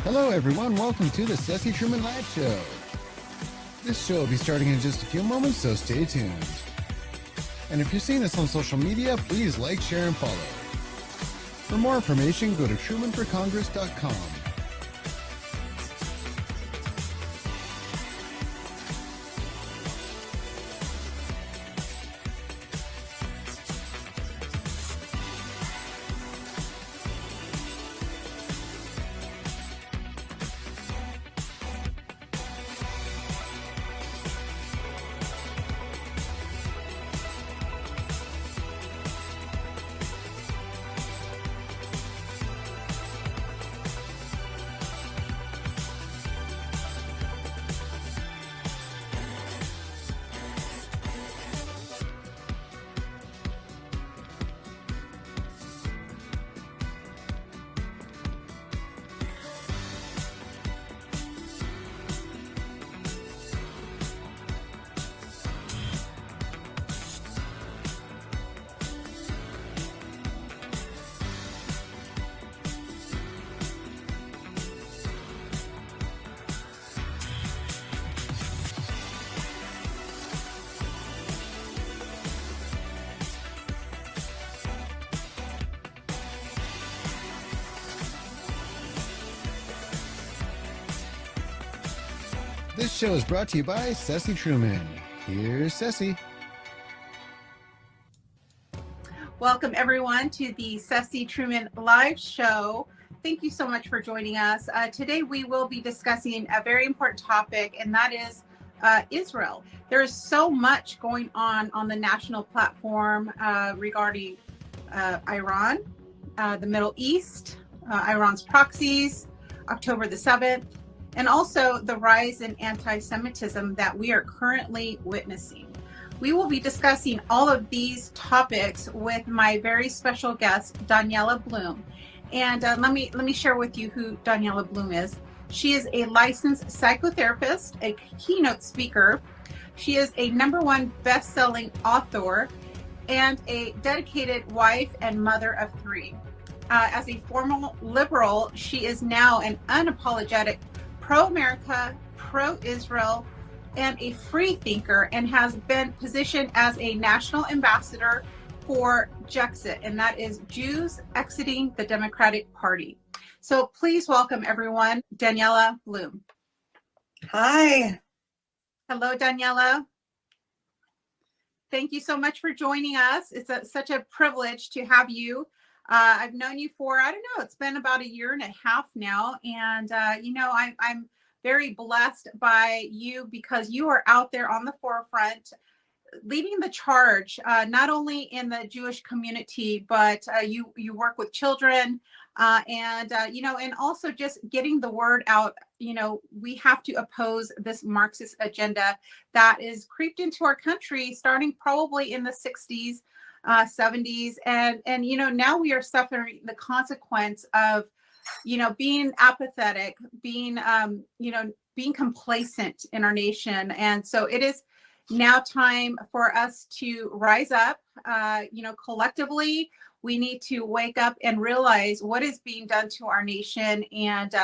Hello everyone, welcome to the Ceci Truman Live Show. This show will be starting in just a few moments, so stay tuned. And if you're seeing this on social media, please like, share, and follow. For more information, go to trumanforcongress.com. This show is brought to you by Ceci Truman. Here's Ceci. Welcome everyone to the Ceci Truman Live Show. Thank you so much for joining us. Today we will be discussing a very important topic, and that is Israel. There is so much going on the national platform regarding Iran, the Middle East, Iran's proxies, October the 7th, and also the rise in anti-Semitism that we are currently witnessing. We will be discussing all of these topics with my very special guest, Daniella Bloom. And let me share with you who Daniella Bloom is. She is a licensed psychotherapist, a keynote speaker. She is a #1 best-selling author and a dedicated wife and mother of 3. As a former liberal, she is now an unapologetic pro-America, pro-Israel, and a free thinker, and has been positioned as a national ambassador for JEXIT, and that is Jews Exiting the Democratic Party. So please welcome everyone, Daniella Bloom. Hi. Hello, Daniella. Thank you so much for joining us. It's such a privilege to have you. I've known you for, I don't know, it's been about 1.5 years now. And, I'm very blessed by you because you are out there on the forefront, leading the charge, not only in the Jewish community, but you work with children and also just getting the word out. We have to oppose this Marxist agenda that is creeped into our country, starting probably in the 60s. 70s, and now we are suffering the consequence of being apathetic, being complacent in our nation. And so it is now time for us to rise up. Collectively we need to wake up and realize what is being done to our nation, and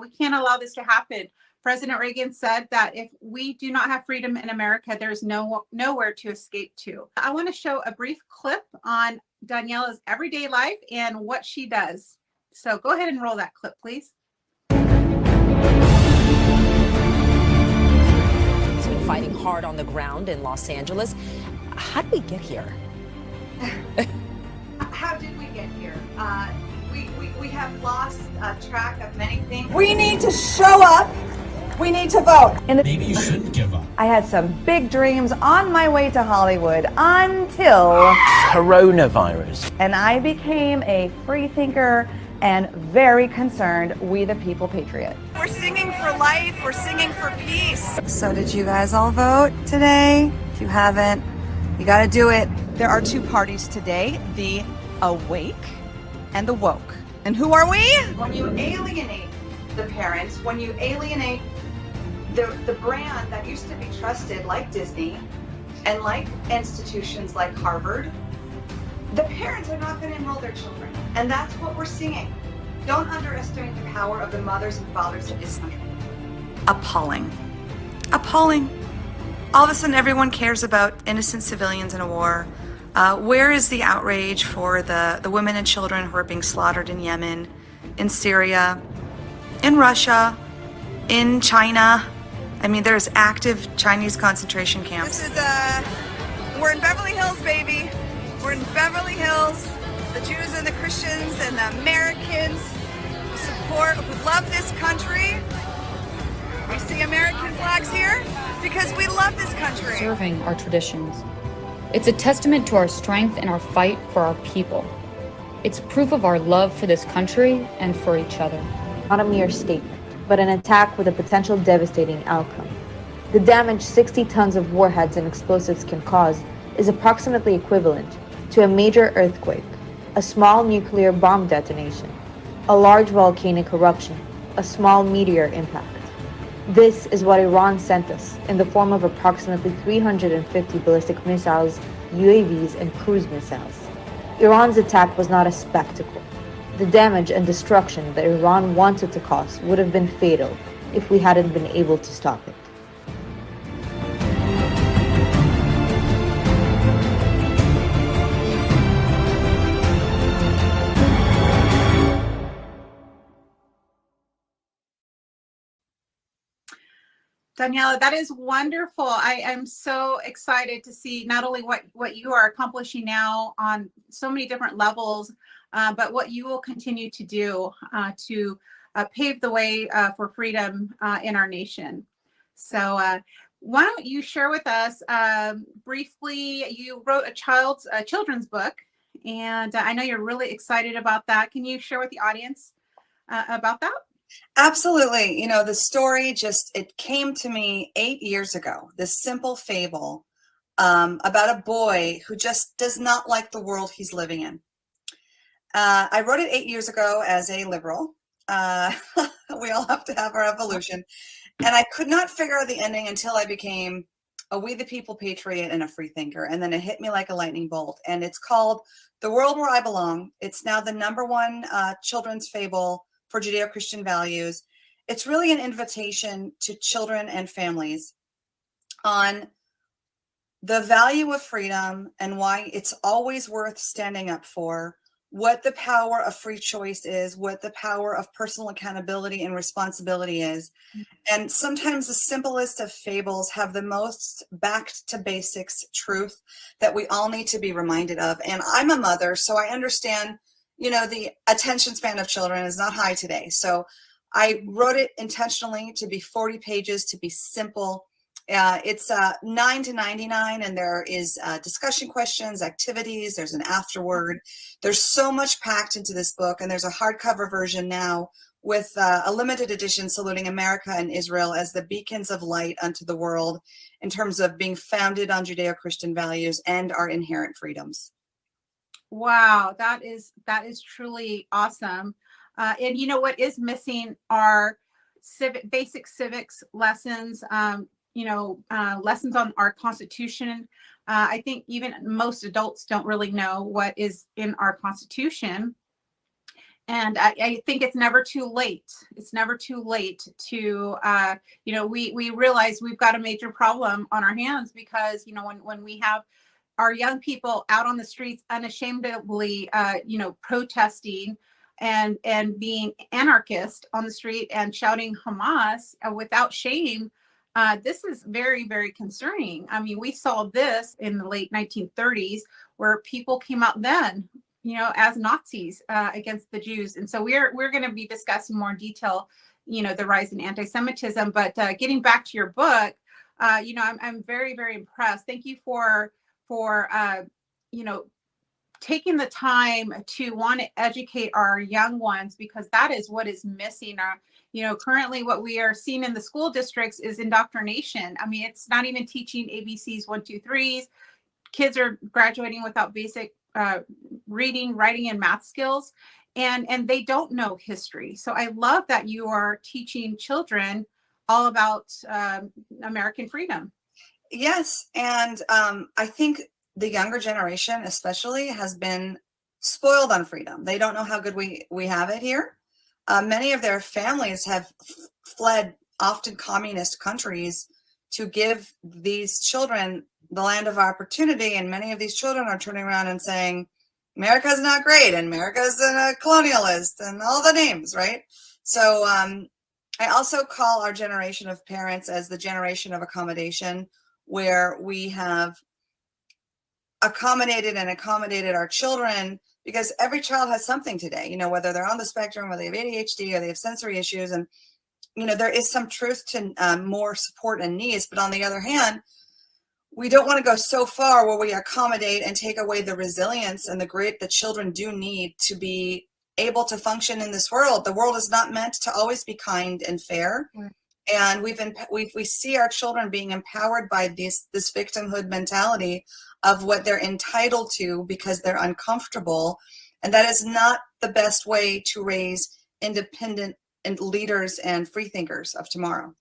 we can't allow this to happen. President Reagan said that if we do not have freedom in America, there's nowhere to escape to. I want to show a brief clip on Daniella's everyday life and what she does. So go ahead and roll that clip, please. He's been fighting hard on the ground in Los Angeles. How did we get here? How did we get here? We have lost track of many things. We need to show up. We need to vote. Maybe you shouldn't give up. I had some big dreams on my way to Hollywood until Coronavirus. and I became a free thinker and very concerned We the People patriot. We're singing for life. We're singing for peace. So did you guys all vote today? If you haven't, you got to do it. There are 2 parties today, the awake and the woke. And who are we? When you alienate the parents, when you alienate the brand that used to be trusted, like Disney and like institutions like Harvard, the parents are not going to enroll their children. And that's what we're seeing. Don't underestimate the power of the mothers and fathers of Islam. Appalling. Appalling. All of a sudden, everyone cares about innocent civilians in a war. Where is the outrage for the women and children who are being slaughtered in Yemen, in Syria, in Russia, in China? I mean, there's active Chinese concentration camps. This is, we're in Beverly Hills, baby. We're in Beverly Hills. The Jews and the Christians and the Americans who love this country. We see American flags here because we love this country. Serving our traditions. It's a testament to our strength and our fight for our people. It's proof of our love for this country and for each other. Not a mere statement, but an attack with a potential devastating outcome. The damage 60 tons of warheads and explosives can cause is approximately equivalent to a major earthquake, a small nuclear bomb detonation, a large volcanic eruption, a small meteor impact. This is what Iran sent us in the form of approximately 350 ballistic missiles, UAVs, and cruise missiles. Iran's attack was not a spectacle. The damage and destruction that Iran wanted to cause would have been fatal if we hadn't been able to stop it. Daniella, that is wonderful. I'm so excited to see not only what you are accomplishing now on so many different levels, but what you will continue to do to pave the way for freedom in our nation. So why don't you share with us briefly, you wrote a children's book, and I know you're really excited about that. Can you share with the audience about that? Absolutely. You know, the story it came to me 8 years ago, this simple fable about a boy who just does not like the world he's living in. I wrote it 8 years ago as a liberal. We all have to have our evolution. And I could not figure out the ending until I became a We the People patriot and a free thinker. And then it hit me like a lightning bolt. And it's called The World Where I Belong. It's now the #1 children's fable for Judeo-Christian values. It's really an invitation to children and families on the value of freedom and why it's always worth standing up for, what the power of free choice is, what the power of personal accountability and responsibility is. And sometimes the simplest of fables have the most backed to basics truth that we all need to be reminded of. And I'm a mother, so I understand, you know, the attention span of children is not high today. So I wrote it intentionally to be 40 pages, to be simple. It's $9 to $99, and there is discussion questions, activities. There's an afterword. There's so much packed into this book, and there's a hardcover version now with a limited edition saluting America and Israel as the beacons of light unto the world in terms of being founded on Judeo-Christian values and our inherent freedoms. Wow, that is truly awesome. And you know what is missing are basic civics lessons. Lessons on our Constitution. I think even most adults don't really know what is in our Constitution. And I think it's never too late. It's never too late to, we realize we've got a major problem on our hands because, when we have our young people out on the streets unashamedly, protesting and being anarchist on the street and shouting Hamas without shame, this is very, very concerning. I mean, we saw this in the late 1930s where people came out then, as Nazis against the Jews. And so we're going to be discussing more in detail, the rise in anti-Semitism. But getting back to your book, I'm very, very impressed. Thank you for taking the time to want to educate our young ones, because that is what is missing. Currently what we are seeing in the school districts is indoctrination. I mean, it's not even teaching ABCs 1, 2, 3s. Kids are graduating without basic reading, writing, and math skills, and they don't know history. So I love that you are teaching children all about American freedom. Yes, and I think the younger generation especially has been spoiled on freedom. They don't know how good we have it here. Many of their families have fled, often communist countries, to give these children the land of opportunity. And many of these children are turning around and saying, America's not great, and America's a colonialist, and all the names, right? So I also call our generation of parents as the generation of accommodation, where we have accommodated our children, because every child has something today, you know, whether they're on the spectrum, or they have ADHD, or they have sensory issues. And, you know, there is some truth to more support and needs. But on the other hand, we don't want to go so far where we accommodate and take away the resilience and the grit that children do need to be able to function in this world. The world is not meant to always be kind and fair. Right. And we see our children being empowered by this victimhood mentality of what they're entitled to because they're uncomfortable. And that is not the best way to raise independent and leaders and free thinkers of tomorrow.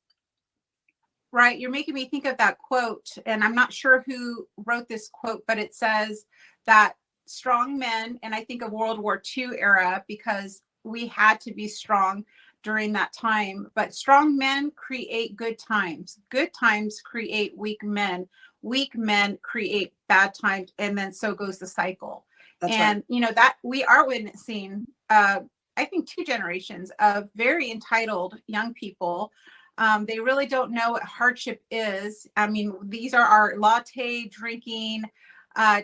Right. You're making me think of that quote, and I'm not sure who wrote this quote, but it says that strong men, and I think of World War II era, because we had to be strong during that time, but strong men create good times. Good times create weak men. Weak men create bad times, and then so goes the cycle. That's and right. You know, that we are witnessing, I think, 2 generations of very entitled young people. They really don't know what hardship is. I mean, these are our latte drinking,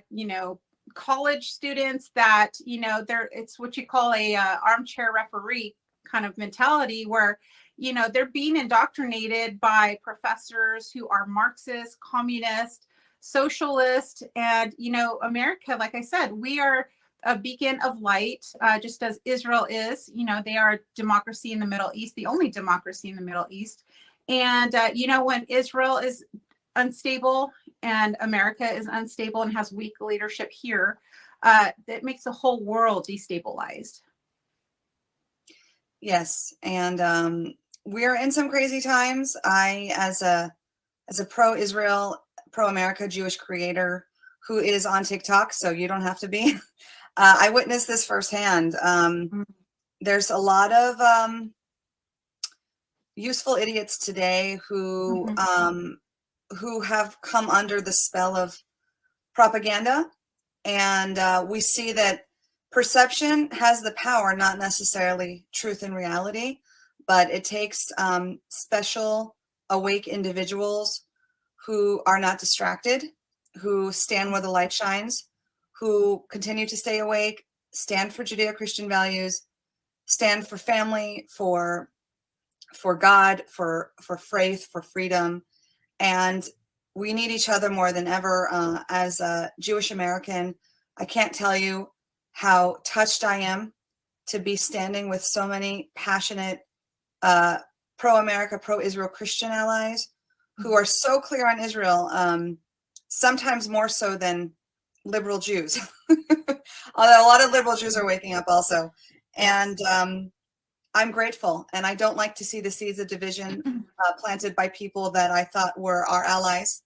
you know, college students that, you know, it's what you call a armchair referee kind of mentality, where, you know, they're being indoctrinated by professors who are Marxist, communist, socialist. And, you know, America, like I said, we are a beacon of light, just as Israel is. You know, they are a democracy in the Middle East, the only democracy in the Middle East. And, you know, when Israel is unstable and America is unstable and has weak leadership here, it makes the whole world destabilized. Yes. And we're in some crazy times. I, as a pro-Israel, pro-America Jewish creator who is on TikTok, so you don't have to be, I witnessed this firsthand. There's a lot of useful idiots today who have come under the spell of propaganda. And we see that perception has the power, not necessarily truth and reality, but it takes special awake individuals who are not distracted, who stand where the light shines, who continue to stay awake, stand for Judeo-Christian values, stand for family, for God, for faith, for freedom. And we need each other more than ever. As a Jewish American, I can't tell you how touched I am to be standing with so many passionate pro-America, pro-Israel Christian allies who are so clear on Israel, sometimes more so than liberal Jews. Although a lot of liberal Jews are waking up also. And I'm grateful, and I don't like to see the seeds of division planted by people that I thought were our allies,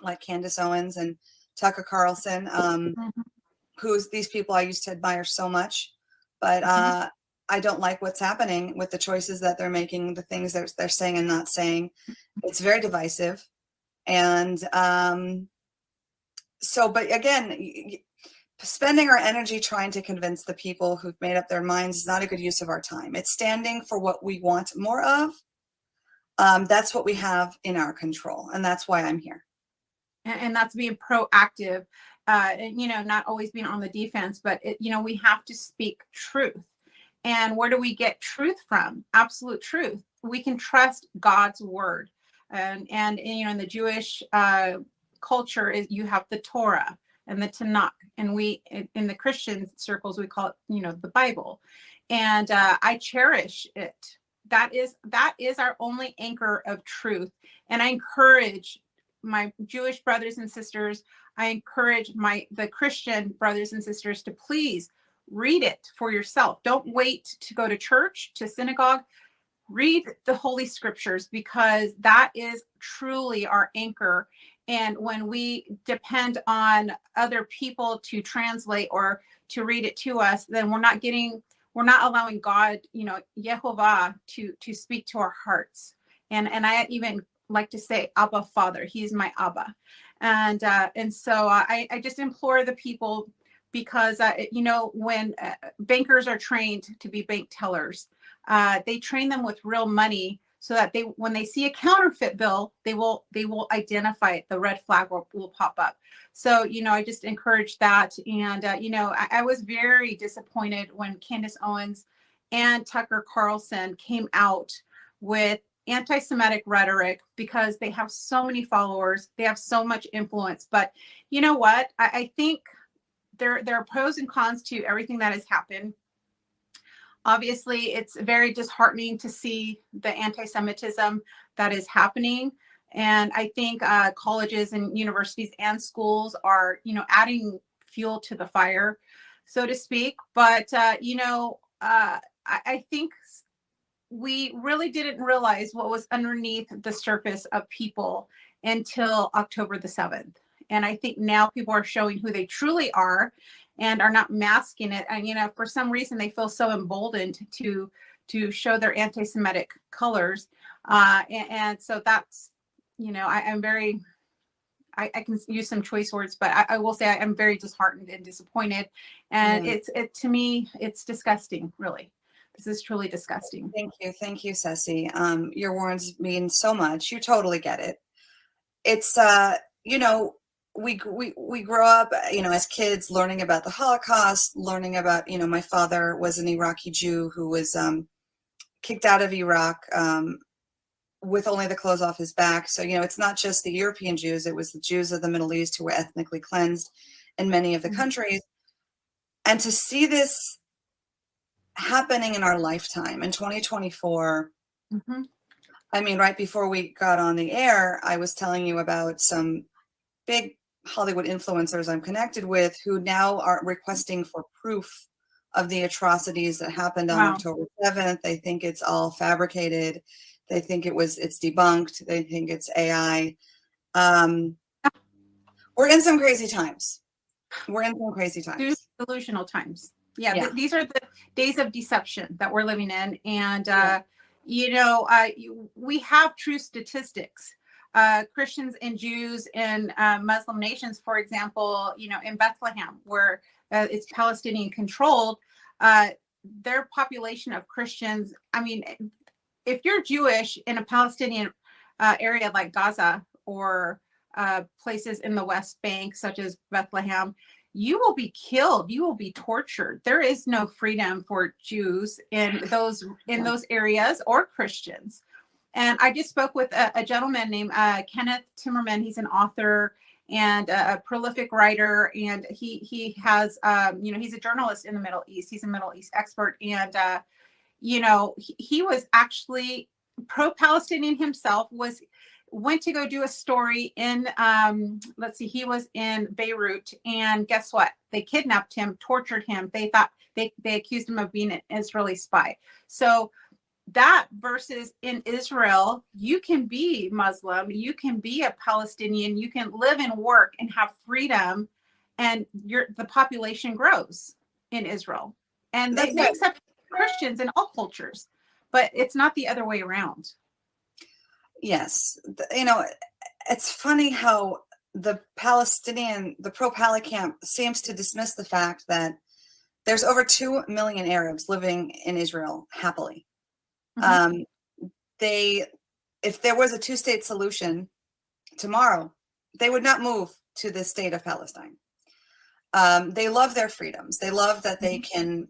like Candace Owens and Tucker Carlson, who's these people I used to admire so much. But I don't like what's happening with the choices that they're making, the things they're saying and not saying. It's very divisive. And but again, spending our energy trying to convince the people who've made up their minds is not a good use of our time. It's standing for what we want more of. That's what we have in our control. And that's why I'm here. And that's being proactive, and, you know, not always being on the defense, but, you know, we have to speak truth. And where do we get truth from? Absolute truth. We can trust God's word. And you know, in the Jewish culture, you have the Torah and the Tanakh, and we, in the Christian circles, we call it, you know, the Bible. And I cherish it. That is our only anchor of truth. And I encourage my Jewish brothers and sisters, I encourage the Christian brothers and sisters to please read it for yourself. Don't wait to go to church, to synagogue. Read the Holy Scriptures, because that is truly our anchor. And when we depend on other people to translate or to read it to us, then we're not getting we're not allowing God, Yehovah to speak to our hearts. And I even like to say Abba Father. He's my Abba. And so I just implore the people, because when bankers are trained to be bank tellers, they train them with real money, so that when they see a counterfeit bill, they will identify it. The red flag will pop up. So I just encourage that. And I was very disappointed when Candace Owens and Tucker Carlson came out with anti-Semitic rhetoric, because they have so many followers, they have so much influence. But you know what? I think there are pros and cons to everything that has happened. Obviously, it's very disheartening to see the anti-Semitism that is happening. And I think colleges and universities and schools are, adding fuel to the fire, so to speak. But, I think we really didn't realize what was underneath the surface of people until October the 7th. And I think now people are showing who they truly are and are not masking it. And, for some reason, they feel so emboldened to show their anti-Semitic colors. And so that's, I'm very, I can use some choice words, but I will say I'm very disheartened and disappointed. And to me, it's disgusting, really. This is truly disgusting. Thank you, Ceci. Your words mean so much. You totally get it. It's we grow up, as kids, learning about the Holocaust, learning about, my father was an Iraqi Jew who was kicked out of Iraq with only the clothes off his back. So, it's not just the European Jews, it was the Jews of the Middle East who were ethnically cleansed in many of the countries. And to see this happening in our lifetime in 2024, I mean, right before we got on the air, I was telling you about some big Hollywood influencers I'm connected with who now are requesting for proof of the atrocities that happened on October 7th. They think it's all fabricated. They think it's debunked. They think it's AI. We're in some crazy times. Delusional times. Yeah. These are the days of deception that we're living in. And, we have true statistics. Christians and Jews in Muslim nations, for example, in Bethlehem, where it's Palestinian controlled, their population of Christians, I mean, if you're Jewish in a Palestinian area like Gaza or places in the West Bank, such as Bethlehem, you will be killed. You will be tortured. There is no freedom for Jews in those areas, or Christians. And I just spoke with a gentleman named Kenneth Timmerman. He's an author and a prolific writer, and he has he's a journalist in the Middle East. He's a Middle East expert, and he was actually pro-Palestinian himself. Went to go do a story in he was in Beirut, and guess what? They kidnapped him, tortured him. They thought they accused him of being an Israeli spy. So that versus in Israel, you can be Muslim, you can be a Palestinian, you can live and work and have freedom, and the population grows in Israel. And they accept Christians in all cultures, but it's not the other way around. Yes. It's funny how the pro-Pala camp seems to dismiss the fact that there's over 2 million Arabs living in Israel happily. If there was a two-state solution tomorrow, they would not move to the state of Palestine. They love their freedoms. They love that they can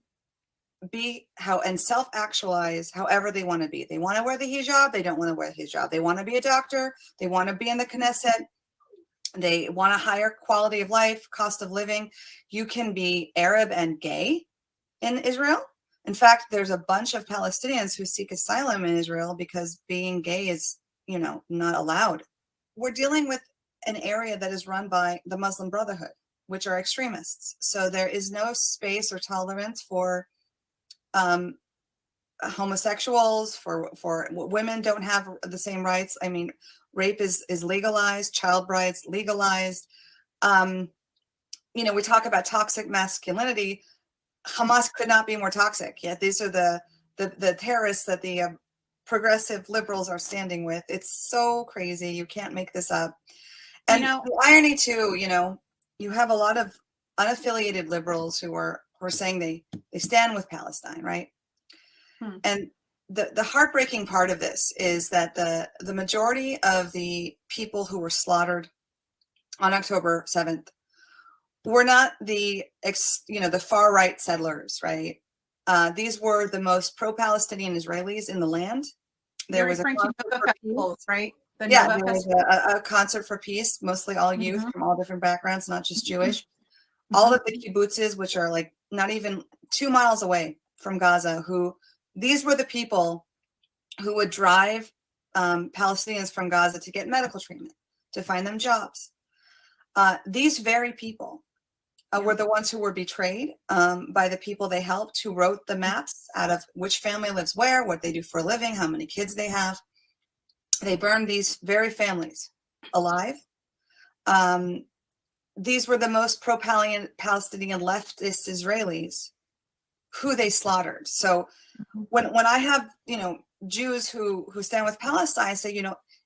be and self-actualize however they want to be. They want to wear the hijab. They don't want to wear the hijab. They want to be a doctor. They want to be in the Knesset. They want a higher quality of life, cost of living. You can be Arab and gay in Israel. In fact, there's a bunch of Palestinians who seek asylum in Israel because being gay is, not allowed. We're dealing with an area that is run by the Muslim Brotherhood, which are extremists. So there is no space or tolerance for homosexuals, for women don't have the same rights. I mean, rape is legalized, child brides legalized. We talk about toxic masculinity. Hamas could not be more toxic. Yet these are the terrorists that the progressive liberals are standing with. It's so crazy. You can't make this up. And the irony too, you have a lot of unaffiliated liberals who are saying they stand with Palestine, right? And the heartbreaking part of this is that the majority of the people who were slaughtered on October 7th were not the far right settlers, right? These were the most pro-Palestinian Israelis in the land. There was referring to Nova festivals, right? There was a concert for peace, mostly all youth from all different backgrounds, not just Jewish. All of the kibbutzes, which are like not even 2 miles away from Gaza, these were the people who would drive Palestinians from Gaza to get medical treatment, to find them jobs. These very people were the ones who were betrayed by the people they helped, who wrote the maps out of which family lives where, what they do for a living, how many kids they have. They burned these very families alive. These were the most pro-Palestinian leftist Israelis who they slaughtered. So when I have, Jews who stand with Palestine say,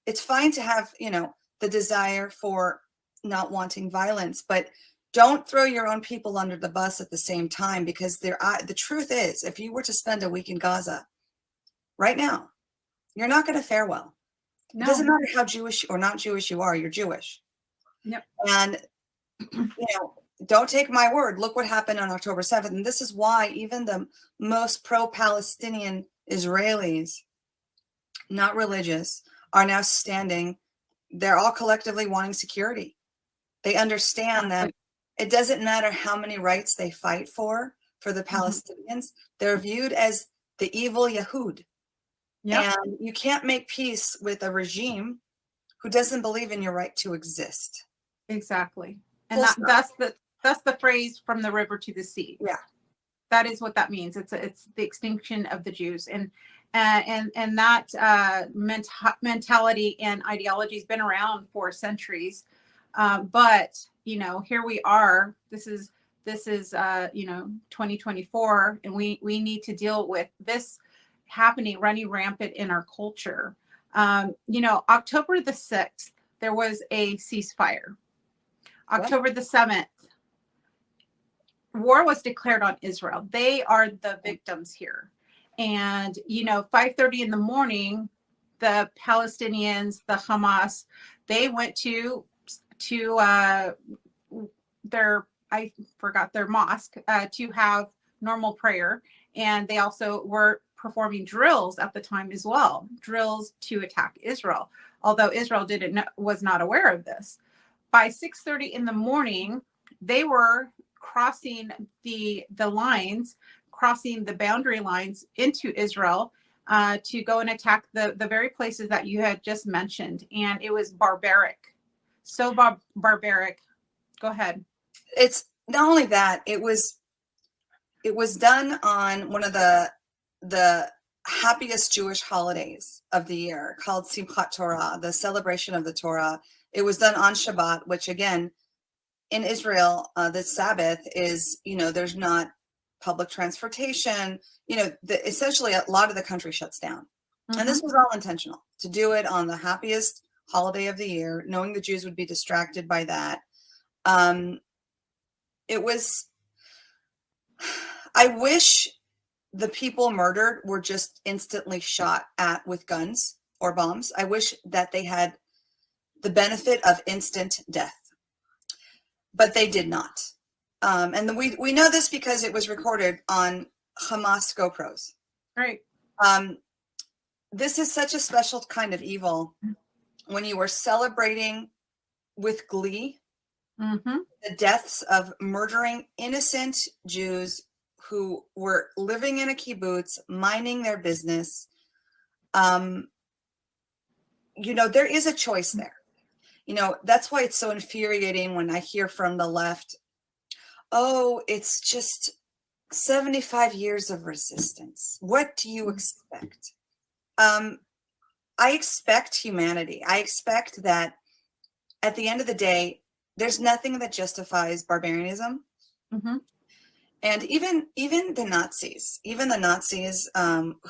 it's fine to have, the desire for not wanting violence, but don't throw your own people under the bus at the same time, because the truth is, if you were to spend a week in Gaza right now, you're not going to fare well. No. It doesn't matter how Jewish or not Jewish you are, you're Jewish. Yep. And, don't take my word. Look what happened on October 7th. And this is why even the most pro-Palestinian Israelis, not religious, are now standing. They're all collectively wanting security. They understand that it doesn't matter how many rights they fight for the Palestinians. They're viewed as the evil Yahud. Yep. And you can't make peace with a regime who doesn't believe in your right to exist. Exactly. And that's the phrase from the river to the sea. Yeah. That is what that means. It's the extinction of the Jews. And that mentality and ideology has been around for centuries. But, here we are. This is 2024, and we need to deal with this running rampant in our culture. October the 6th, there was a ceasefire. October the 7th, war was declared on Israel. They are the victims here. And, 5:30 in the morning, the Palestinians, the Hamas, they went to their mosque to have normal prayer. And they also were performing drills at the time as well, drills to attack Israel, although Israel was not aware of this. By 6:30 in the morning, they were crossing the lines, crossing the boundary lines into Israel to go and attack the very places that you had just mentioned. And it was barbaric. So barbaric. Go ahead. It's not only that, it was done on one of the happiest Jewish holidays of the year, called Simchat Torah, the celebration of the Torah. It was done on Shabbat, which again, in Israel, the Sabbath is, there's not public transportation, essentially a lot of the country shuts down. And this was all intentional, to do it on the happiest holiday of the year, knowing the Jews would be distracted by that. I wish the people murdered were just instantly shot at with guns or bombs. I wish that they had the benefit of instant death, but they did not. And we know this because it was recorded on Hamas GoPros. Right. This is such a special kind of evil when you are celebrating with glee the deaths of murdering innocent Jews who were living in a kibbutz, minding their business. There is a choice there. That's why it's so infuriating when I hear from the left, oh, it's just 75 years of resistance. What do you expect? I expect humanity. I expect that at the end of the day, there's nothing that justifies barbarianism. And even the Nazis,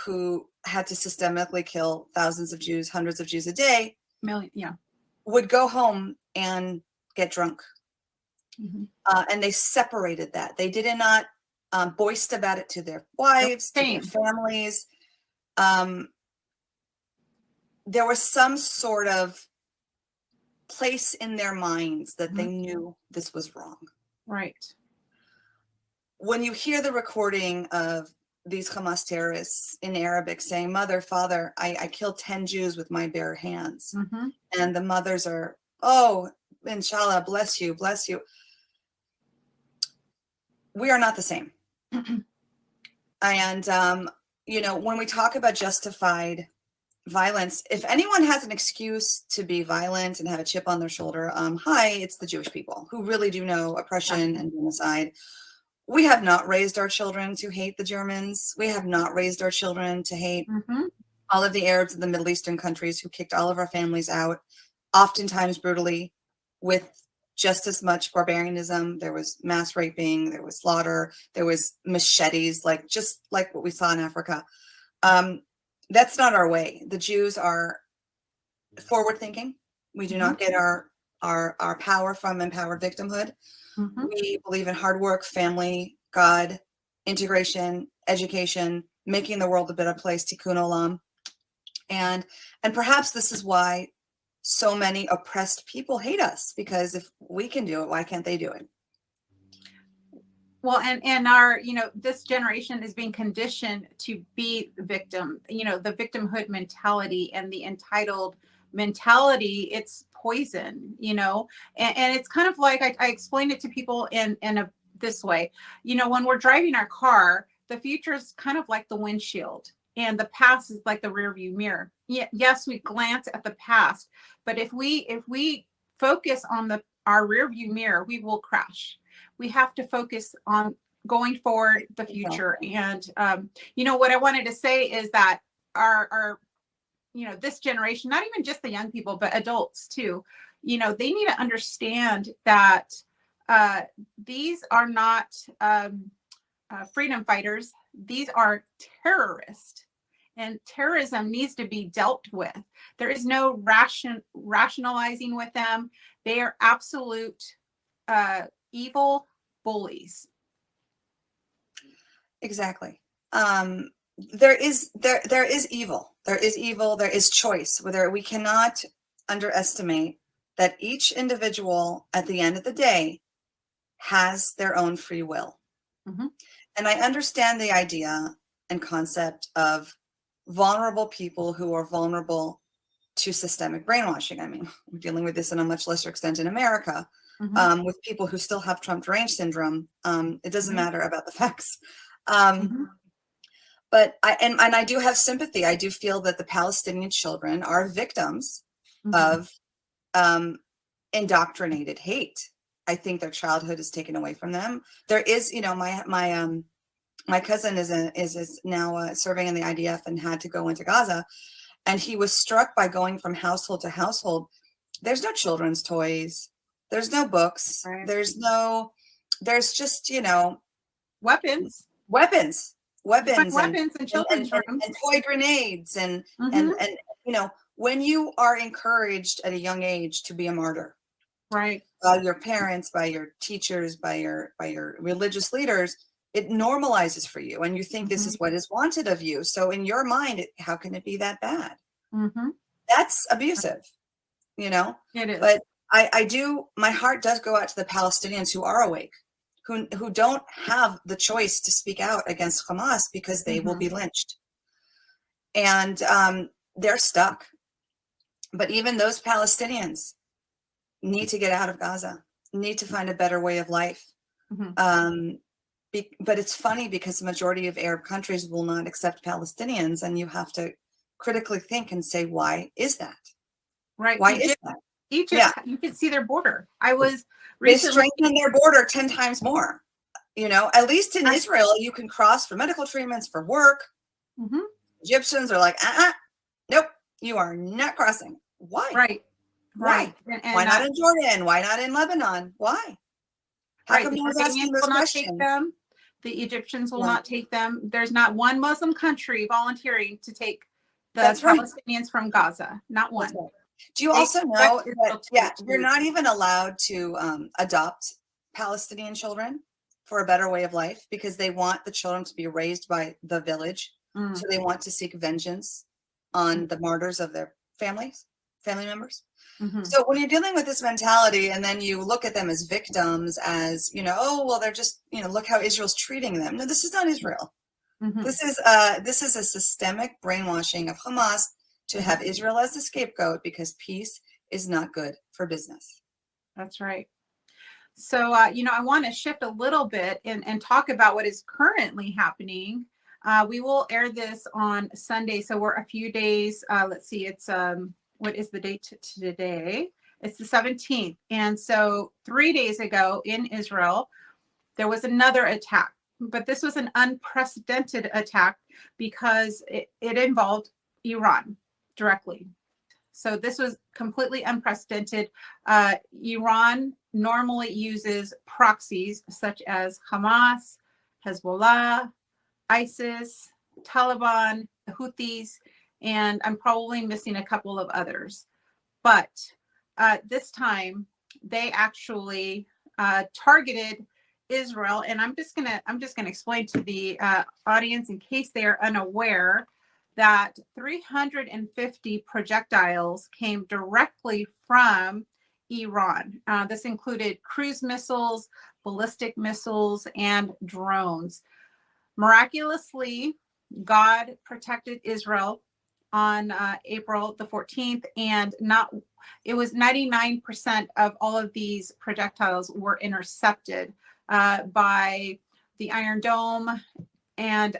who had to systemically kill thousands of Jews, hundreds of Jews a day, Yeah. would go home and get drunk. Mm-hmm. And they separated that. They did not boast about it to their wives, to their families. There was some sort of place in their minds that they knew this was wrong. Right. When you hear the recording of these Hamas terrorists in Arabic saying, "Mother, father, I killed 10 Jews with my bare hands." Mm-hmm. And the mothers are, "Oh, inshallah, bless you, bless you." We are not the same. And, when we talk about justified violence, if anyone has an excuse to be violent and have a chip on their shoulder, hi, it's the Jewish people who really do know oppression and genocide. We have not raised our children to hate the Germans. We have not raised our children to hate all of the Arabs in the Middle Eastern countries who kicked all of our families out, oftentimes brutally, with just as much barbarianism. There was mass raping, there was slaughter, there was machetes, just like what we saw in Africa. That's not our way. The Jews are forward thinking. We do not get our power from empowered victimhood. We believe in hard work, family, God, integration, education, making the world a better place, tikkun olam. And perhaps this is why so many oppressed people hate us, because if we can do it, why can't they do it? Well, and our, this generation is being conditioned to be the victim, the victimhood mentality and the entitled mentality. It's poison, and it's kind of like, I explained it to people in this way, when we're driving our car, the future is kind of like the windshield and the past is like the rear view mirror. Yes, we glance at the past, but if we focus on our rear view mirror, we will crash. We have to focus on going forward, the future. And, what I wanted to say is that our this generation, not even just the young people, but adults too, they need to understand that these are not freedom fighters. These are terrorists. And terrorism needs to be dealt with. There is no rationalizing with them. They are absolute evil bullies. Exactly. There is evil. There is evil. There is choice. Whether we cannot underestimate that each individual at the end of the day has their own free will. And I understand the idea and concept of vulnerable people who are vulnerable to systemic brainwashing. I mean, we're dealing with this in a much lesser extent in America. With people who still have Trump deranged syndrome. It doesn't matter about the facts. But I do have sympathy. I do feel that the Palestinian children are victims of indoctrinated hate. I think their childhood is taken away from them. There is, my cousin is now serving in the IDF and had to go into Gaza, and he was struck by going from household to household. There's no children's toys. There's no books. Right. There's just, weapons and children's rooms and toy grenades and when you are encouraged at a young age to be a martyr, right, by your parents, by your teachers, by your religious leaders, it normalizes for you, and you think this is what is wanted of you. So in your mind, how can it be that bad? That's abusive, It is. But I do, my heart does go out to the Palestinians who are awake, who don't have the choice to speak out against Hamas because they will be lynched. And they're stuck. But even those Palestinians need to get out of Gaza, need to find a better way of life. But it's funny because the majority of Arab countries will not accept Palestinians, and you have to critically think and say, why is that? Right. Why is that? Egypt, you can see their border. They strengthened their border 10 times more. At least in Israel, you can cross for medical treatments, for work. Egyptians are like, nope, you are not crossing. Why? Right. Why? And why not in Jordan? Why not in Lebanon? Why? How come no one's asking those questions? The Egyptians will Yeah. not take them. There's not one Muslim country volunteering to take the That's right. Palestinians from Gaza. Not one. That's right. Do you They also know expect Israel that, to- you're not even allowed to adopt Palestinian children for a better way of life because they want the children to be raised by the village. Mm. So they want to seek vengeance on the martyrs of their family members. Mhm. So when you're dealing with this mentality and then you look at them as victims, as, oh, well, they're just, look how Israel's treating them. No, this is not Israel. Mhm. This is a systemic brainwashing of Hamas to have Israel as the scapegoat because peace is not good for business. That's right. So, I want to shift a little bit and talk about what is currently happening. We will air this on Sunday. So we're a few days, let's see, it's, what is the date today? It's the 17th. And so 3 days ago in Israel, there was another attack, but this was an unprecedented attack because it involved Iran directly. So this was completely unprecedented. Iran normally uses proxies such as Hamas, Hezbollah, ISIS, Taliban, the Houthis, and I'm probably missing a couple of others. But this time they actually targeted Israel, and I'm just gonna explain to the audience in case they are unaware that 350 projectiles came directly from Iran. This included cruise missiles, ballistic missiles, and drones. Miraculously, God protected Israel on April the 14th, and it was 99% of all of these projectiles were intercepted by the Iron Dome. And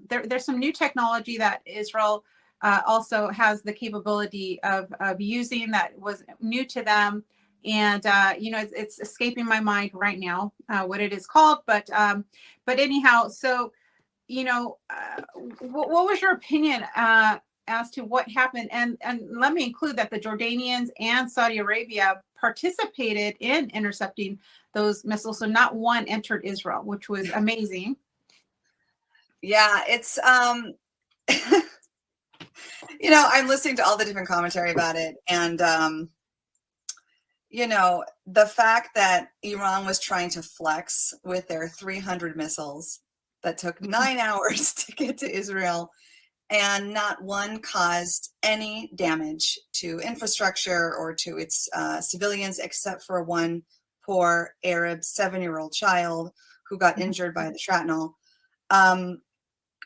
there's some new technology that Israel also has the capability of using that was new to them. And, it's escaping my mind right now what it is called. But anyhow, so, what was your opinion as to what happened? And let me include that the Jordanians and Saudi Arabia participated in intercepting those missiles. So not one entered Israel, which was amazing. Yeah, it's I'm listening to all the different commentary about it, and the fact that Iran was trying to flex with their 300 missiles that took 9 hours to get to Israel, and not one caused any damage to infrastructure or to its civilians, except for one poor Arab 7-year-old child who got injured by the shrapnel.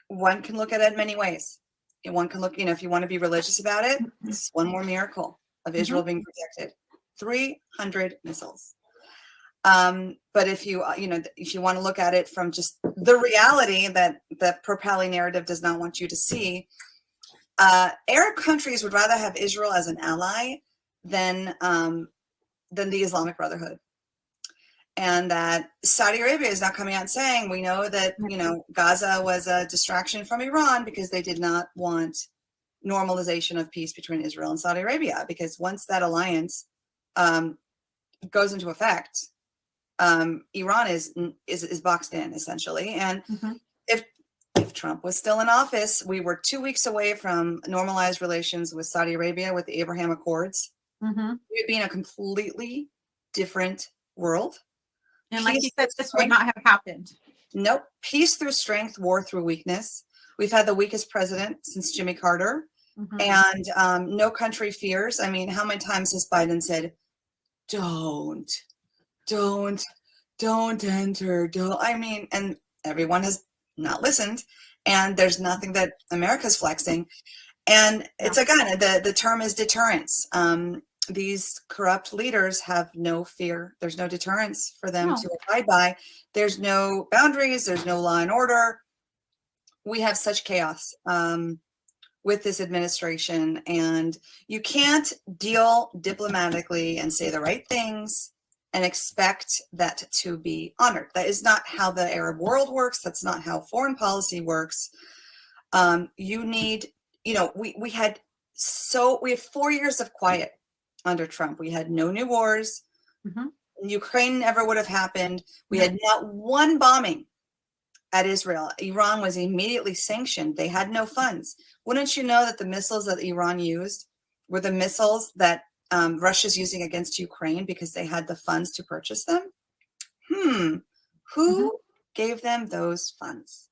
One can look at it many ways. One can look, if you want to be religious about it, it's one more miracle of Israel being protected. 300 missiles. But if you want to look at it from just the reality that the propelling narrative does not want you to see, Arab countries would rather have Israel as an ally than the Islamic Brotherhood. And that Saudi Arabia is now coming out saying, we know that, Gaza was a distraction from Iran because they did not want normalization of peace between Israel and Saudi Arabia. Because once that alliance goes into effect, Iran is boxed in essentially. And if Trump was still in office, we were 2 weeks away from normalized relations with Saudi Arabia with the Abraham Accords. We'd be in a completely different world. And like you said, this would not have happened. Nope. Peace through strength, war through weakness. We've had the weakest president since Jimmy Carter. And no country fears. I mean, how many times has Biden said, don't enter, and everyone has not listened. And there's nothing that America's flexing. And it's, again, the term is deterrence. These corrupt leaders have no fear. There's no deterrence for them to abide by. There's no boundaries. There's no law and order. We have such chaos with this administration, and you can't deal diplomatically and say the right things and expect that to be honored. That is not how the Arab world works. That's not how foreign policy works. You need, we have 4 years of quiet under Trump. We had no new wars. Ukraine never would have happened. We had not one bombing at Israel. Iran was immediately sanctioned. They had no funds. Wouldn't you know that the missiles that Iran used were the missiles that Russia's using against Ukraine because they had the funds to purchase them? Who gave them those funds?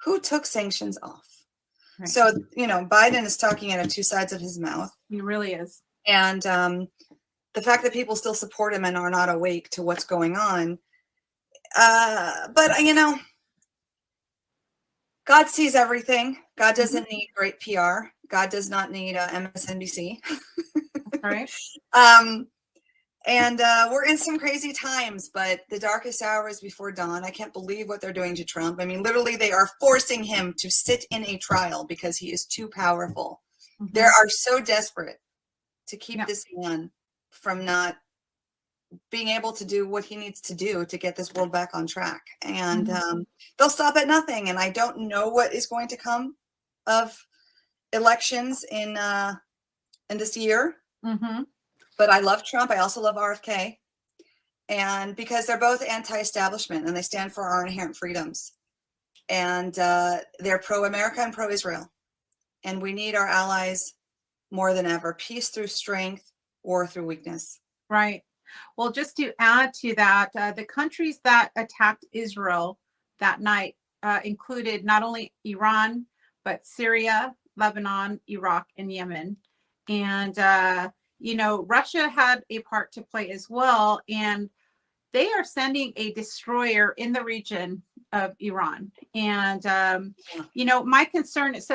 Who took sanctions off? Right. So, Biden is talking out of two sides of his mouth. He really is. And the fact that people still support him and are not awake to what's going on. But, God sees everything. God doesn't need great PR. God does not need MSNBC. All right. And we're in some crazy times, but the darkest hour is before dawn. I can't believe what they're doing to Trump. I mean, literally, they are forcing him to sit in a trial because he is too powerful. They are so desperate to keep this man from not being able to do what he needs to do to get this world back on track. And they'll stop at nothing. And I don't know what is going to come of elections in this year. But I love Trump. I also love RFK. And because they're both anti-establishment and they stand for our inherent freedoms. And they're pro-America and pro-Israel. And we need our allies more than ever. Peace through strength, war through weakness. Right. Well, just to add to that, the countries that attacked Israel that night included not only Iran, but Syria, Lebanon, Iraq, and Yemen. And, Russia had a part to play as well. And they are sending a destroyer in the region of Iran. And, my concern is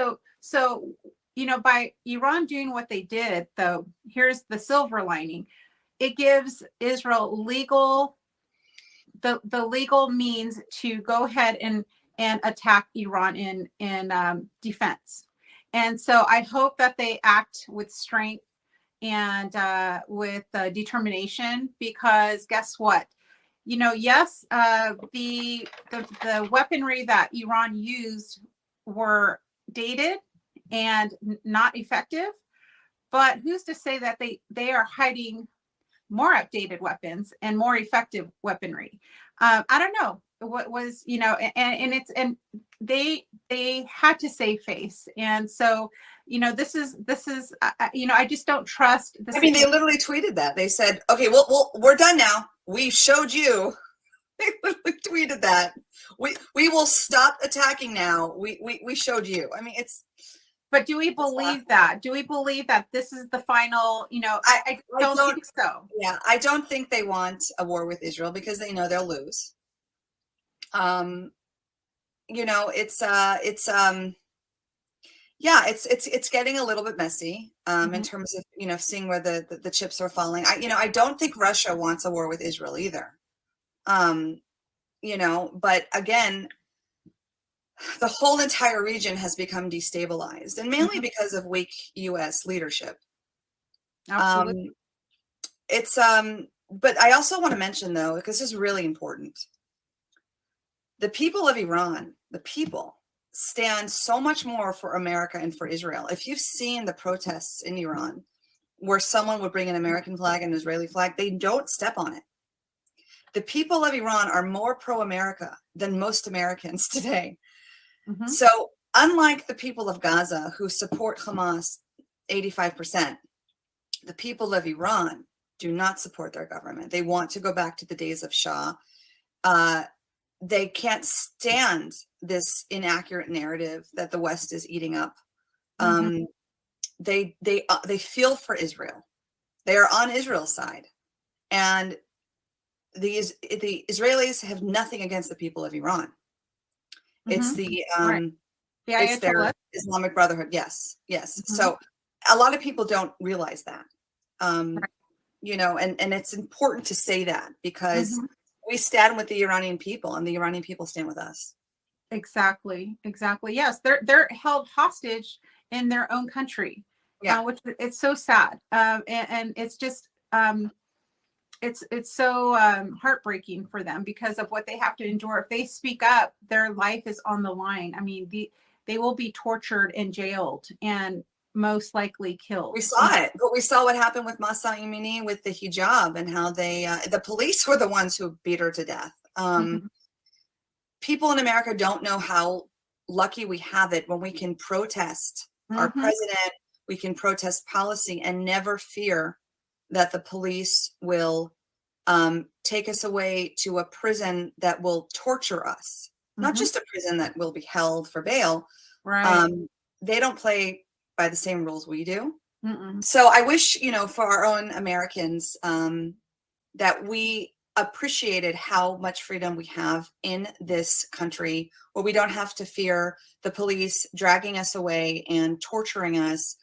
by Iran doing what they did, though, here's the silver lining. It gives Israel the legal means to go ahead and attack Iran in defense. And so I hope that they act with strength and with determination, because guess what? Yes, the weaponry that Iran used were dated and not effective, but who's to say that they are hiding more updated weapons and more effective weaponry? I don't know what was, and they had to save face. And so, this is, I just don't trust. They literally tweeted that. They said, okay, well, we're done now. We showed you. They literally tweeted that. We will stop attacking now. We showed you. I mean, but do we believe that? Do we believe that this is the final, I don't think so. Yeah, I don't think they want a war with Israel because they know they'll lose. It's getting a little bit messy in terms of, seeing where the chips are falling. I don't think Russia wants a war with Israel either. But again, the whole entire region has become destabilized, and mainly because of weak U.S. leadership. Absolutely. But I also want to mention, though, because this is really important. The people of Iran, stand so much more for America and for Israel. If you've seen the protests in Iran, where someone would bring an American flag and an Israeli flag, they don't step on it. The people of Iran are more pro-America than most Americans today. So unlike the people of Gaza, who support Hamas 85%, the people of Iran do not support their government. They want to go back to the days of Shah. They can't stand this inaccurate narrative that the West is eating up. They feel for Israel. They are on Israel's side. And the Israelis have nothing against the people of Iran. It's it's their Islamic Brotherhood. Yes. So a lot of people don't realize that, and it's important to say that because we stand with the Iranian people and the Iranian people stand with us. Exactly. Yes. They're held hostage in their own country, which it's so sad. And it's just, it's so heartbreaking for them because of what they have to endure. If they speak up, their life is on the line. I mean, they will be tortured and jailed and most likely killed. We saw it, but we saw what happened with Mahsa Amini with the hijab and how the police were the ones who beat her to death. people in America don't know how lucky we have it when we can protest our president, we can protest policy and never fear that the police will take us away to a prison that will torture us. Not just a prison that will be held for bail. Right. They don't play by the same rules we do. So I wish, you know, for our own Americans, that we appreciated how much freedom we have in this country, where we don't have to fear the police dragging us away and torturing us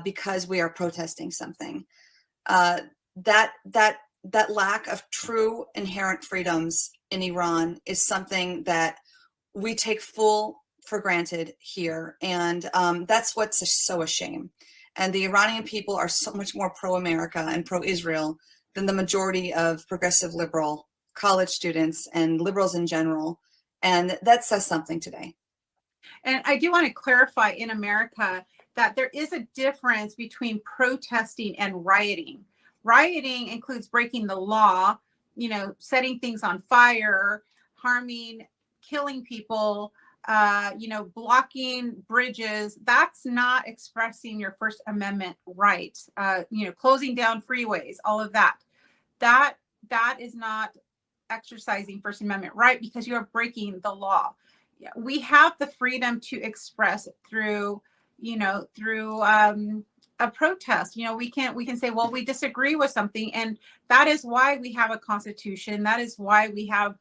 because we are protesting something. That lack of true inherent freedoms in Iran is something that we take full for granted here, and that's what's so a shame. And the Iranian people are so much more pro-America and pro-Israel than the majority of progressive liberal college students and liberals in general. And that says something today. And I do want to clarify in America that there is a difference between protesting and rioting. Rioting includes breaking the law, you know, setting things on fire, harming, killing people, you know, blocking bridges. That's not expressing your First Amendment rights. You know, closing down freeways, all of that. That is not exercising First Amendment right, because you are breaking the law. We have the freedom to express through, you know, through a protest. You know, we can say, well, we disagree with something, and that is why we have a constitution. That is why we have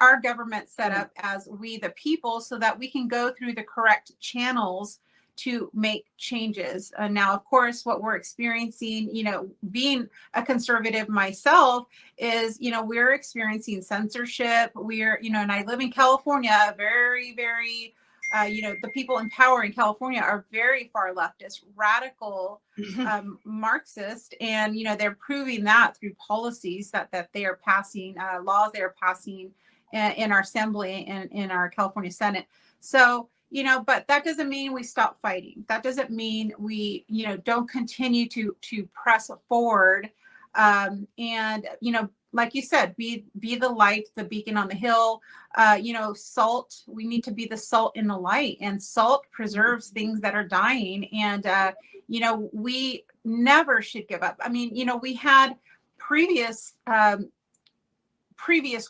our government set up as we the people, so that we can go through the correct channels to make changes. Now, of course, what we're experiencing, you know, being a conservative myself, is, you know, we're experiencing censorship. We're, you know, and I live in California, very, very, you know, the people in power in California are very far leftist, radical, Marxist, and, you know, they're proving that through policies that they are passing, laws they are passing in our assembly and in our California Senate. So, you know, but that doesn't mean we stop fighting. That doesn't mean we, you know, don't continue to press forward. And, you know, like you said, be the light, the beacon on the hill. You know, salt, we need to be the salt in the light, and salt preserves things that are dying. And, you know, we never should give up. I mean, you know, we had previous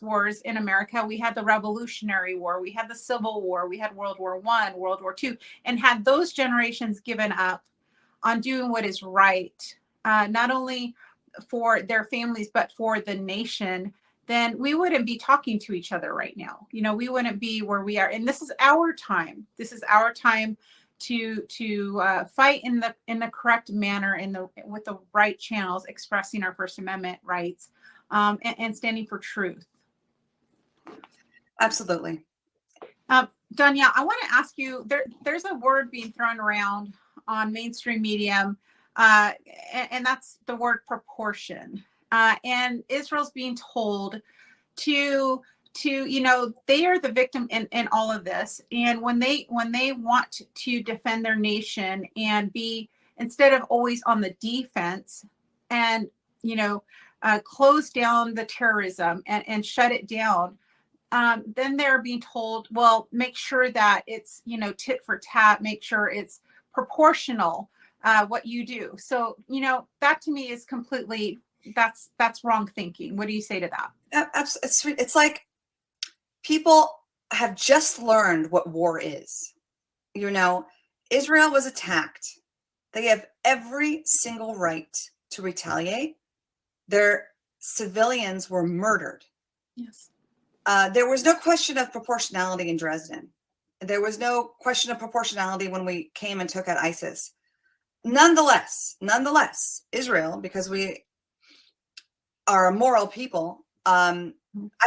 wars in America. We had the Revolutionary War, we had the Civil War, we had World War I, World War II, and had those generations given up on doing what is right, not only for their families, but for the nation, then we wouldn't be talking to each other right now. You know, we wouldn't be where we are. And this is our time. This is our time to fight in the correct manner, with the right channels, expressing our First Amendment rights. And standing for truth. Absolutely. Danielle, I want to ask you, there's a word being thrown around on mainstream media, and that's the word proportion. And Israel's being told to, you know, they are the victim in all of this. And when they want to defend their nation and be, instead of always on the defense and, you know, close down the terrorism and shut it down, then they're being told, well, make sure that it's, you know, tit for tat, make sure it's proportional, what you do. So, you know, that to me is completely, that's wrong thinking. What do you say to that? It's like people have just learned what war is. You know, Israel was attacked. They have every single right to retaliate. Their civilians were murdered. Yes. There was no question of proportionality in Dresden. There was no question of proportionality when we came and took out ISIS. Nonetheless, Israel, because we are a moral people, I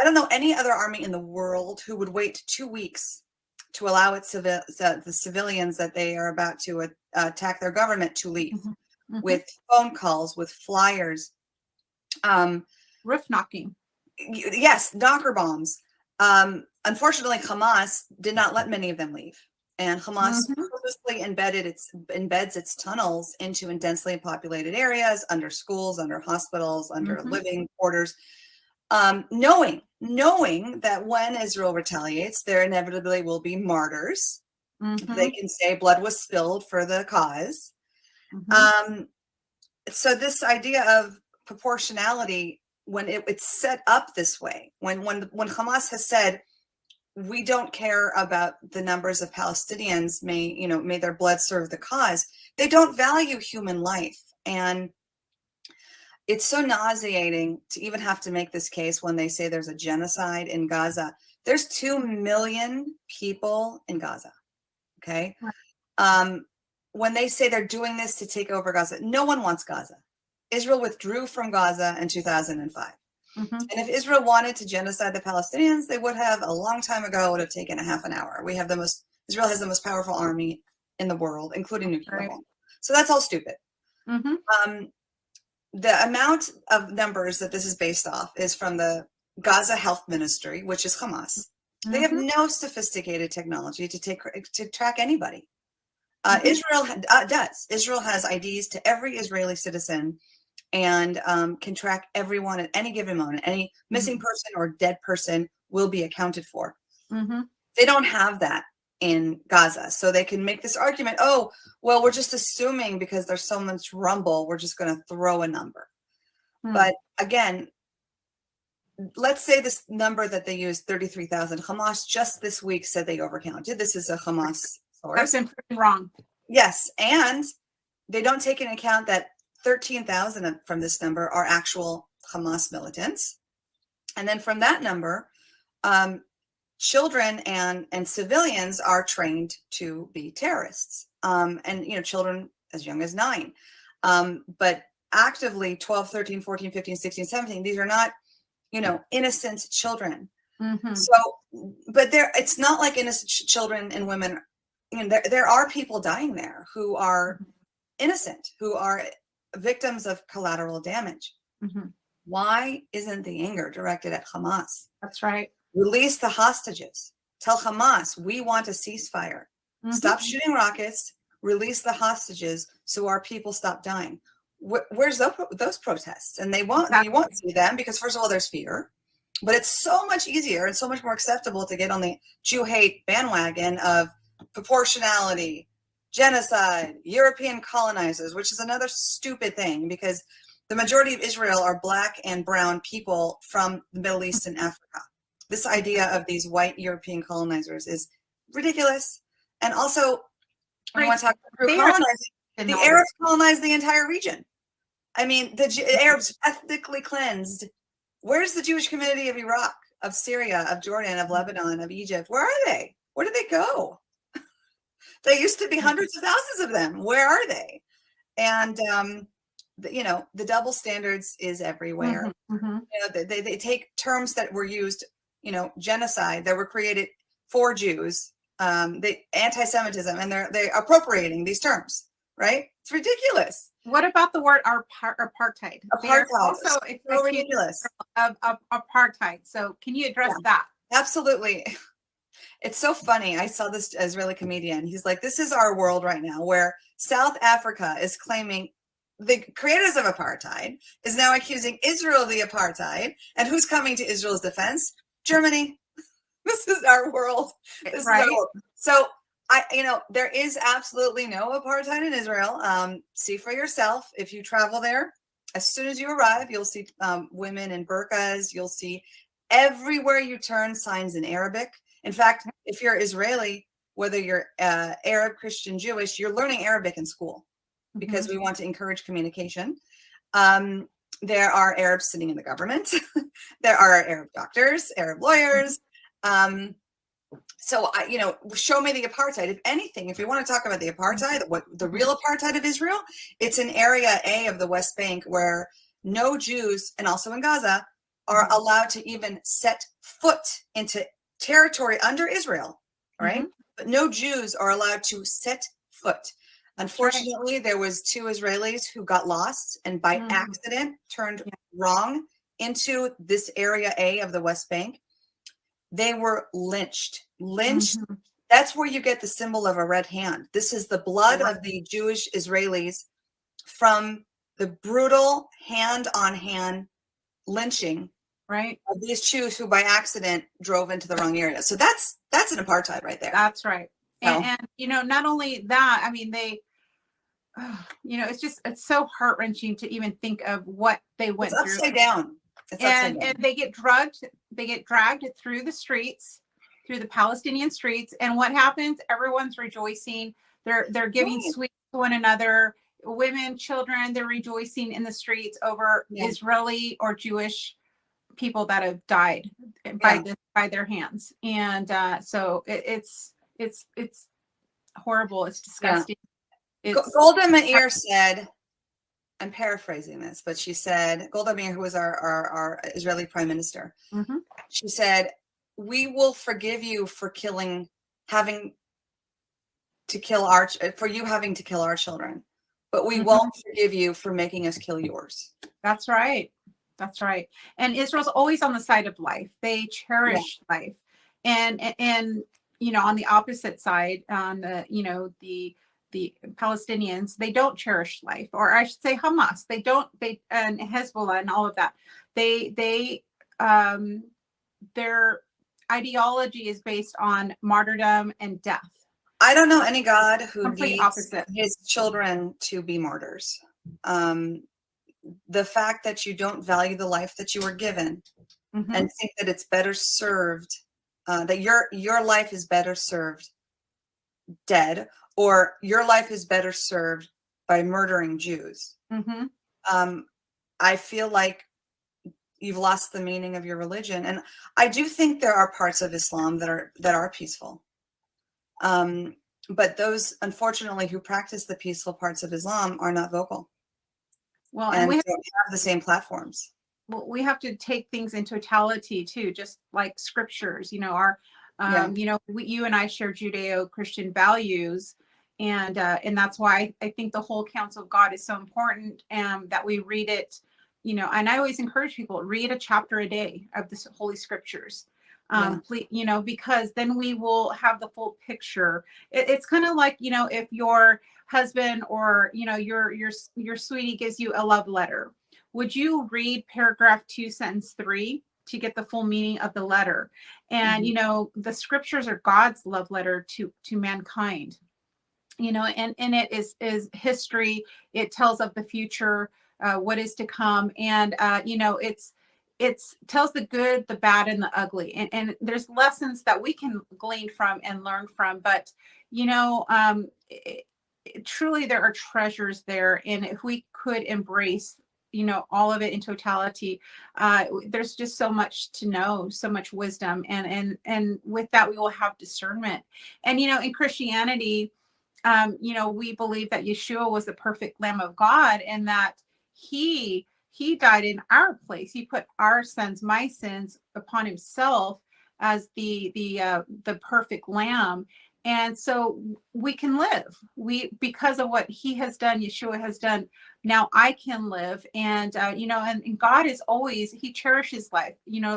don't know any other army in the world who would wait 2 weeks to allow the civilians that they are about to attack their government to leave, with phone calls, with flyers. Roof knocking. Yes, knocker bombs. Unfortunately, Hamas did not let many of them leave, and Hamas purposely embeds its tunnels into densely populated areas, under schools, under hospitals, under living quarters. knowing that when Israel retaliates, there inevitably will be martyrs. Mhm. They can say blood was spilled for the cause. Mhm. So this idea of proportionality, when it's set up this way, when Hamas has said, we don't care about the numbers of Palestinians, may their blood serve the cause, they don't value human life. And it's so nauseating to even have to make this case when they say there's a genocide in Gaza. There's 2 million people in Gaza. Okay. When they say they're doing this to take over Gaza, no one wants Gaza. Israel withdrew from Gaza in 2005. Mhm. And if Israel wanted to genocide the Palestinians, they would have a long time ago. It would have taken a half an hour. Israel has the most powerful army in the world, including nuclear Right. bombs. So that's all stupid. Mhm. The amount of numbers that this is based off is from the Gaza Health Ministry, which is Hamas. They have Mhm. no sophisticated technology to track anybody. Mhm. Israel does. Israel has IDs to every Israeli citizen and can track everyone at any given moment. Any missing person or dead person will be accounted for. Mhm. They don't have that in Gaza. So they can make this argument, oh, well, we're just assuming because there's so much rumble, we're just going to throw a number. Hmm. But again, let's say this number that they used, 33,000. Hamas just this week said they overcounted. This is a Hamas source. That's been proven wrong. Yes, and they don't take into account that 13,000 from this number are actual Hamas militants. And then from that number, children and civilians are trained to be terrorists. And, children as young as 9. But actively 12, 13, 14, 15, 16, 17, these are not, innocent children. Mhm. So, but it's not like innocent children and women. There are people dying there who are innocent, who are victims of collateral damage. Mhm. Why isn't the anger directed at Hamas? That's right. Release the hostages. Tell Hamas, we want a ceasefire. Mhm. Stop shooting rockets. Release the hostages so our people stop dying. Where's those protests? And you won't see them because, first of all, there's fear. But it's so much easier and so much more acceptable to get on the Jew hate bandwagon of proportionality, genocide, European colonizers, which is another stupid thing because the majority of Israel are Black and brown people from the Middle East and Africa. This idea of these white European colonizers is ridiculous. And also, when you want to talk about colonizing, the Arabs colonized the entire region. I mean, the Arabs ethnically cleansed. Where's the Jewish community of Iraq, of Syria, of Jordan, of Lebanon, of Egypt? Where are they? Where did they go? There used to be hundreds of thousands of them. Where are they? And, the double standards is everywhere. Mhm. They take terms that were used, genocide, that were created for Jews, anti-Semitism, and they're appropriating these terms, right? It's ridiculous. What about the word apartheid? They're Apartheid. also So ridiculous. of apartheid. So can you address that? Absolutely. It's so funny. I saw this Israeli comedian. He's like, this is our world right now where South Africa is claiming the creators of apartheid is now accusing Israel of the apartheid. And who's coming to Israel's defense? Germany. This is our world. This Right. is our world. So there is absolutely no apartheid in Israel. See for yourself. If you travel there, as soon as you arrive, you'll see women in burqas. You'll see everywhere you turn signs in Arabic. In fact, if you're Israeli, whether you're Arab, Christian, Jewish, you're learning Arabic in school because we want to encourage communication. There are Arabs sitting in the government. There are Arab doctors, Arab lawyers. So, show me the apartheid. If anything, if you want to talk about the apartheid, the real apartheid of Israel, it's in Area A of the West Bank where no Jews, and also in Gaza, are allowed to even set foot into territory under Israel, right? But no Jews are allowed to set foot. Unfortunately, there was 2 Israelis who got lost and by accident turned wrong into this Area A of the West Bank. They were lynched. That's where you get the symbol of a red hand. This is the blood of the Jewish Israelis from the brutal hand-on-hand lynching right? of these Jews who by accident drove into the wrong area. So that's an apartheid right there. That's right. So- And not only that, I mean, they, it's so heart-wrenching to even think of what they went It's through. upside down. It's upside down. And they get dragged through the streets, through the Palestinian streets. And what happens? Everyone's rejoicing. They're giving sweets to one another. Women, children, they're rejoicing in the streets over Israeli or Jewish people that have died by their hands. And so it's horrible. It's disgusting. Golda Meir said, I'm paraphrasing this, but she said, Golda Meir, who was our Israeli prime minister, she said, we will forgive you for having to kill our children, but we won't forgive you for making us kill yours. That's right. That's right. And Israel's always on the side of life. They cherish life. And on the opposite side, on the Palestinians, they don't cherish life, or I should say Hamas. And Hezbollah and all of that. Their ideology is based on martyrdom and death. I don't know any God who Complete needs opposite. his children to be martyrs. The fact that you don't value the life that you were given and think that it's better served, that your life is better served dead, or your life is better served by murdering Jews. I feel like you've lost the meaning of your religion. And I do think there are parts of Islam that are peaceful. But those, unfortunately, who practice the peaceful parts of Islam are not vocal. Well, and we don't have the same platforms. Well, we have to take things in totality too, just like scriptures. You and I share Judeo-Christian values, and that's why I think the whole counsel of God is so important, that we read it. And I always encourage people, read a chapter a day of the Holy Scriptures. Because then we will have the full picture. It's kind of like, if your husband or, your sweetie gives you a love letter, would you read paragraph 2, sentence 3 to get the full meaning of the letter? And, the scriptures are God's love letter to mankind, and it is history. It tells of the future, what is to come. And, it tells the good, the bad, and the ugly. And there's lessons that we can glean from and learn from. But, truly there are treasures there. And if we could embrace, all of it in totality, there's just so much to know, so much wisdom. And with that, we will have discernment. And, in Christianity, we believe that Yeshua was the perfect Lamb of God, and that he died in our place. He put our sins, my sins, upon himself as the perfect lamb. And so we can live. Because of what he has done, Yeshua has done, now I can live. And, and God is always, he cherishes life,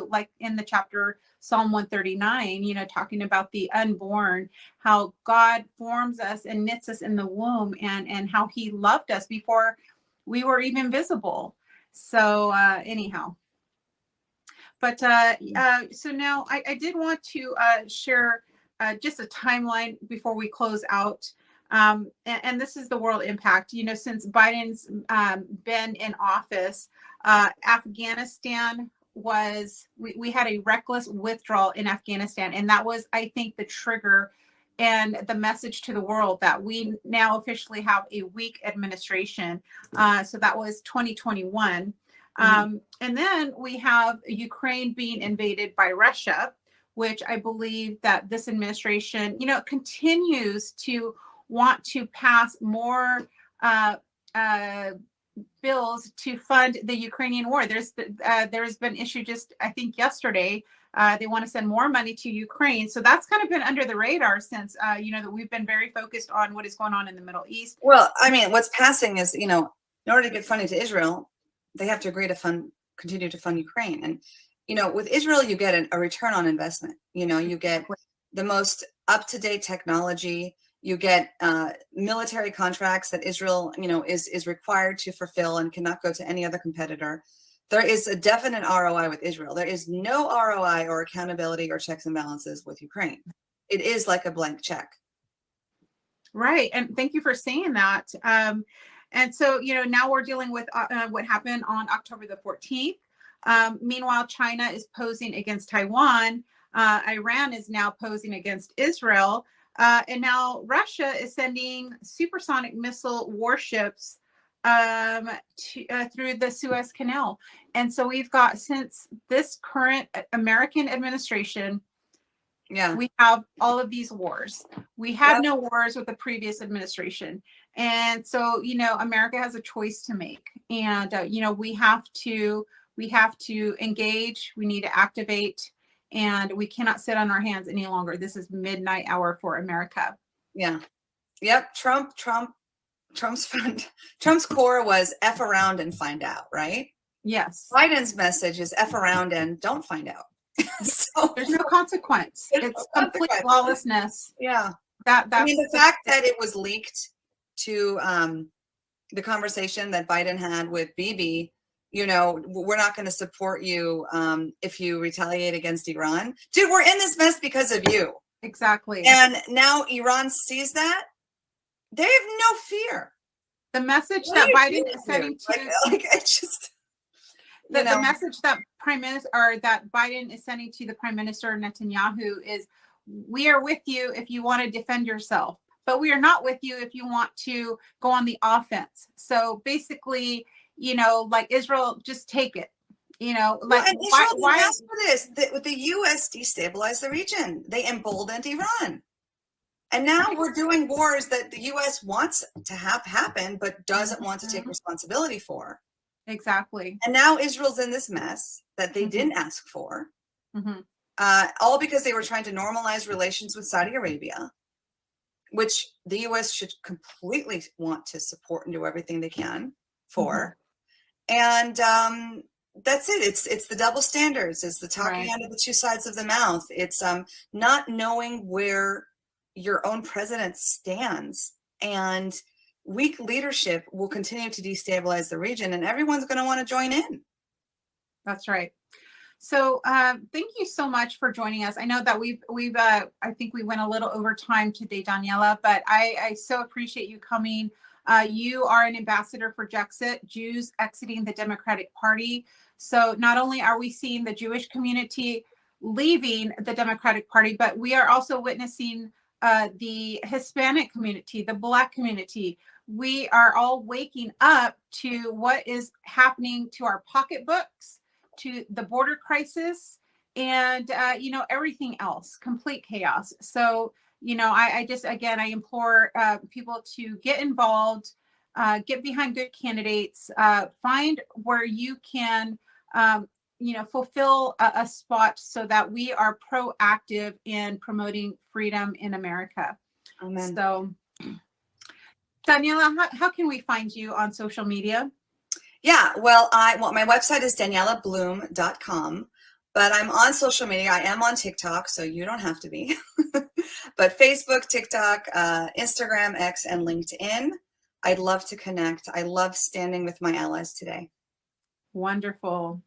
like in the chapter Psalm 139, talking about the unborn, how God forms us and knits us in the womb, and how he loved us before we were even visible. So anyhow, but so now I did want to share just a timeline before we close out. And this is the world impact. Since Biden's been in office, Afghanistan we had a reckless withdrawal in Afghanistan. And that was, I think, the trigger and the message to the world that we now officially have a weak administration. So that was 2021. And then we have Ukraine being invaded by Russia, which I believe that this administration, continues to want to pass more bills to fund the Ukrainian war. There's been issue just, I think, yesterday. They want to send more money to Ukraine. So that's kind of been under the radar since, that we've been very focused on what is going on in the Middle East. Well, I mean, what's passing is, in order to get funding to Israel, they have to agree to continue to fund Ukraine. And, with Israel, you get a return on investment. You get the most up-to-date technology. You get military contracts that Israel, is required to fulfill and cannot go to any other competitor. There is a definite ROI with Israel. There is no ROI or accountability or checks and balances with Ukraine. It is like a blank check. Right. And thank you for saying that. And so, now we're dealing with what happened on October the 14th. Meanwhile, China is posing against Taiwan. Iran is now posing against Israel. And now Russia is sending supersonic missile warships through the Suez Canal. And so we've got, since this current American administration, we have all of these wars. We had no wars with the previous administration. And so, America has a choice to make. And, we have to engage. We need to activate. And we cannot sit on our hands any longer. This is midnight hour for America. Yeah. Yep. Trump's core was F around and find out, right? Yes. Biden's message is F around and don't find out. So there's no consequence. It's complete lawlessness. Yeah. I mean, the fact that it was leaked to the conversation that Biden had with Bibi, we're not going to support you if you retaliate against Iran. Dude, we're in this mess because of you. Exactly. And now Iran sees that. They have no fear. The message that Biden is sending to the message that that Biden is sending to the Prime Minister Netanyahu is, we are with you if you want to defend yourself, but we are not with you if you want to go on the offense. So basically, like Israel, just take it. Why ask for this? The U.S. destabilized the region. They emboldened Iran. And now we're doing wars that the U.S. wants to have happen, but doesn't want to take responsibility for. Exactly. And now Israel's in this mess that they didn't ask for, all because they were trying to normalize relations with Saudi Arabia, which the U.S. should completely want to support and do everything they can for. And that's it. It's the double standards. It's the talking out of the two sides of the mouth. It's not knowing where your own president stands, and weak leadership will continue to destabilize the region, and everyone's going to want to join in. That's right. So thank you so much for joining us. I know that we've I think we went a little over time today, Daniella, but I so appreciate you coming. You are an ambassador for JEXIT, Jews Exiting the Democratic Party. So not only are we seeing the Jewish community leaving the Democratic Party, but we are also witnessing the Hispanic community, the Black community. We are all waking up to what is happening to our pocketbooks, to the border crisis, and everything else, complete chaos. So I just, again, I implore people to get involved, get behind good candidates, find where you can fulfill a spot so that we are proactive in promoting freedom in America. Amen. So, Daniella, how can we find you on social media? Yeah, well, my website is daniellabloom.com, but I'm on social media. I am on TikTok, so you don't have to be. But Facebook, TikTok, Instagram, X, and LinkedIn. I'd love to connect. I love standing with my allies today. Wonderful.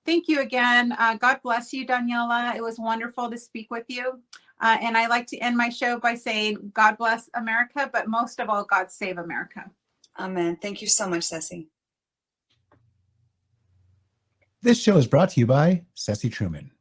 Thank you again. God bless you, Daniella. It was wonderful to speak with you. And I like to end my show by saying, God bless America, but most of all, God save America. Amen. Thank you so much, Ceci. This show is brought to you by Ceci Truman.